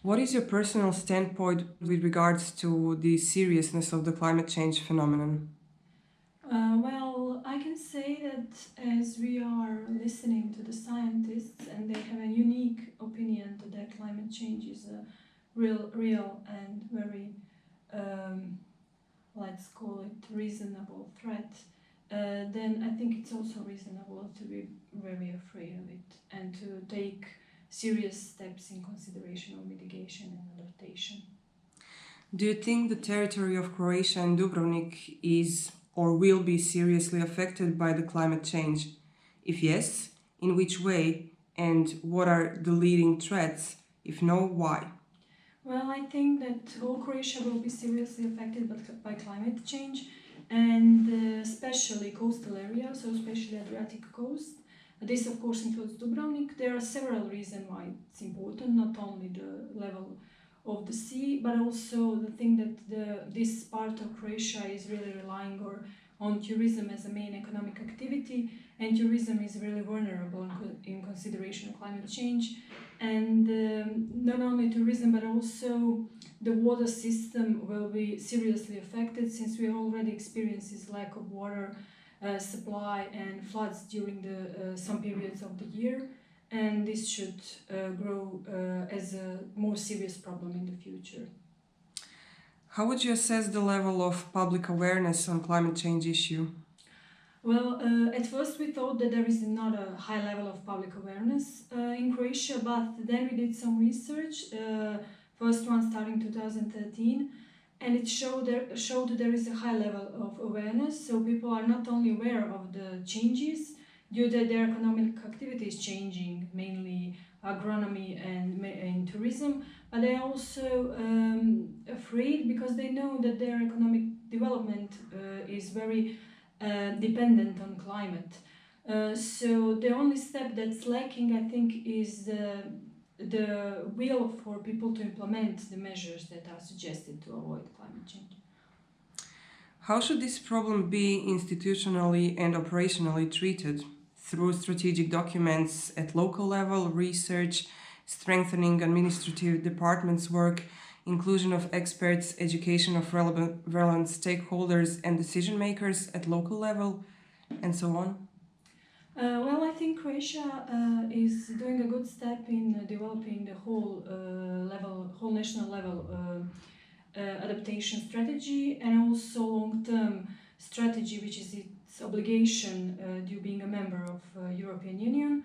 What is your personal standpoint with regards to the seriousness of the climate change phenomenon? Well, I can say that as we are listening to the scientists and they have a unique opinion that climate change is a real and very, um, let's call it reasonable threat, then I think it's also reasonable to be very afraid of it and to take serious steps in consideration of mitigation and adaptation. Do you think the territory of Croatia and Dubrovnik is or will be seriously affected by the climate change? If yes, in which way and what are the leading threats? If no, why? Well, I think that all Croatia will be seriously affected by climate change, and especially coastal areas, so especially Adriatic coast. This, of course, includes Dubrovnik. There are several reasons why it's important, not only the level of the sea, but also the thing that this part of Croatia is really relying on tourism as a main economic activity, and tourism is really vulnerable in consideration of climate change. And not only tourism, but also the water system will be seriously affected, since we already experience this lack of water supply and floods during the some periods of the year, and this should grow as a more serious problem in the future. How would you assess the level of public awareness on climate change issue? Well, at first we thought that there is not a high level of public awareness in Croatia, but then we did some research, first one starting 2013, and it showed that there is a high level of awareness, so people are not only aware of the changes due to their economic activity is changing, mainly agronomy and tourism, but they are also afraid because they know that their economic development is very dependent on climate. So the only step that's lacking, I think, is the will for people to implement the measures that are suggested to avoid climate change. How should this problem be institutionally and operationally treated? Through strategic documents at local level, research, strengthening administrative departments' work, inclusion of experts, education of relevant stakeholders and decision makers at local level, and so on? Well, I think Croatia is doing a good step in developing the whole national level adaptation strategy, and also long-term strategy, which is its obligation due being a member of European Union.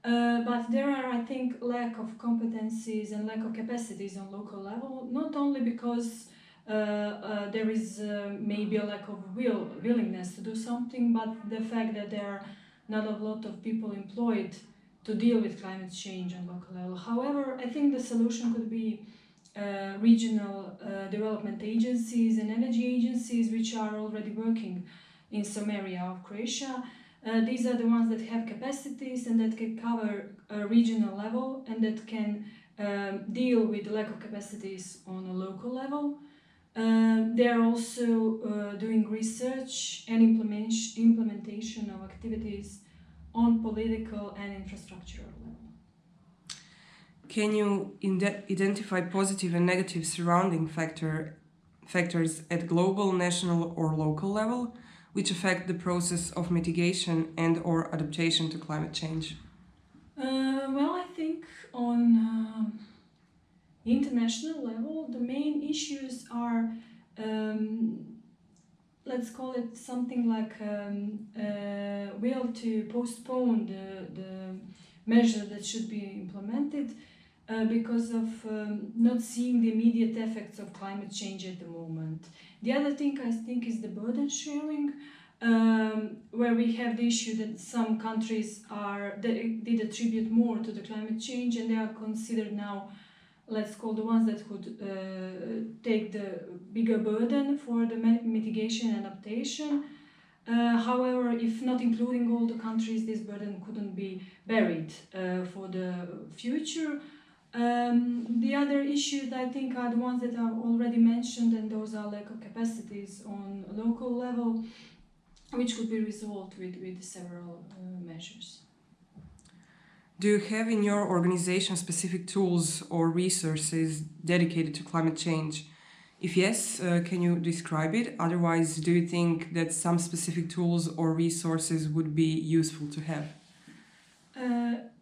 But there are, I think, lack of competencies and lack of capacities on local level, not only because there is maybe a lack of willingness to do something, but the fact that there are not a lot of people employed to deal with climate change on local level. However, I think the solution could be regional development agencies and energy agencies, which are already working in some area of Croatia. These are the ones that have capacities and that can cover a regional level and that can deal with the lack of capacities on a local level. They are also doing research and implementation of activities on political and infrastructural level. Can you identify positive and negative surrounding factors at global, national, or local level which affect the process of mitigation and/or adaptation to climate change? Well, I think on international level, the main issues are, let's call it something like will to postpone the measure that should be implemented because of not seeing the immediate effects of climate change at the moment. The other thing I think is the burden sharing, where we have the issue that some countries did attribute more to the climate change and they are considered now, let's call the ones that could take the bigger burden for the mitigation and adaptation. However, if not including all the countries, this burden couldn't be buried for the future. The other issues I think are the ones that are already mentioned, and those are lack of capacities on a local level, which could be resolved with several measures. Do you have in your organization specific tools or resources dedicated to climate change? If yes, can you describe it? Otherwise, do you think that some specific tools or resources would be useful to have?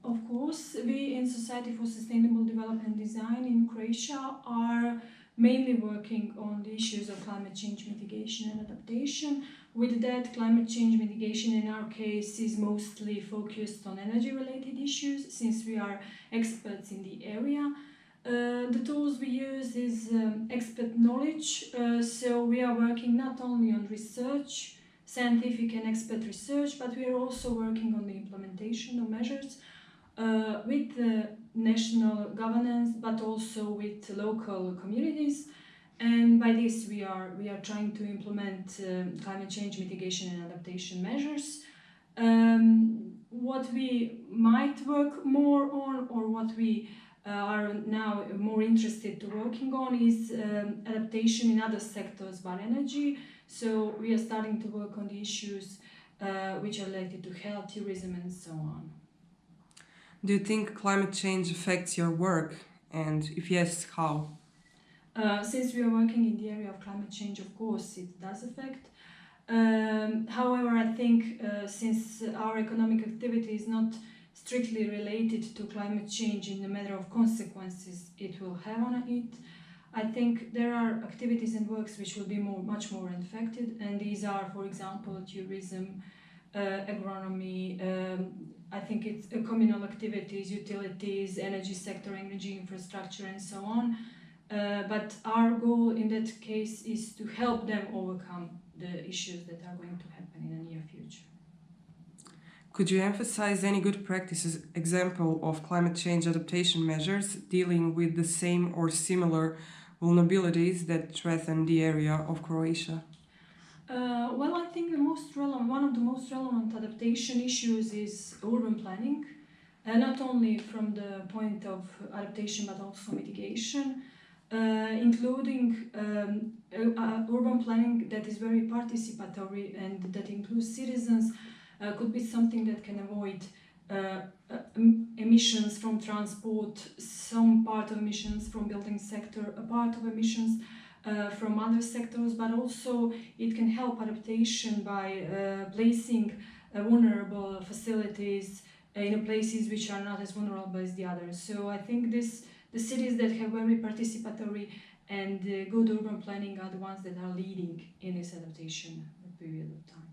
Of course, we in Society for Sustainable Development Design in Croatia are mainly working on the issues of climate change mitigation and adaptation. With that, climate change mitigation in our case is mostly focused on energy related issues since we are experts in the area. The tools we use is expert knowledge, so we are working not only on research, scientific and expert research, but we are also working on the implementation of measures with the national governance, but also with local communities. And by this, we are trying to implement climate change mitigation and adaptation measures. What we might work more on, or what we are now more interested to working on, is adaptation in other sectors but energy. So we are starting to work on the issues which are related to health, tourism, and so on. Do you think climate change affects your work? And if yes, how? Since we are working in the area of climate change, of course, it does affect. However, I think since our economic activity is not strictly related to climate change in the matter of consequences it will have on it, I think there are activities and works which will be much more affected, and these are, for example, tourism, agronomy, I think it's communal activities, utilities, energy sector, energy infrastructure, and so on. But our goal in that case is to help them overcome the issues that are going to happen in the near future. Could you emphasize any good practices example of climate change adaptation measures dealing with the same or similar vulnerabilities that threaten the area of Croatia? Well, I think one of the most relevant adaptation issues is urban planning, not only from the point of adaptation but also mitigation, including urban planning that is very participatory and that includes citizens, could be something that can avoid emissions from transport, some part of emissions from building sector, a part of emissions from other sectors, but also it can help adaptation by placing vulnerable facilities in places which are not as vulnerable as the others. So I think the cities that have very participatory and good urban planning are the ones that are leading in this adaptation period of time.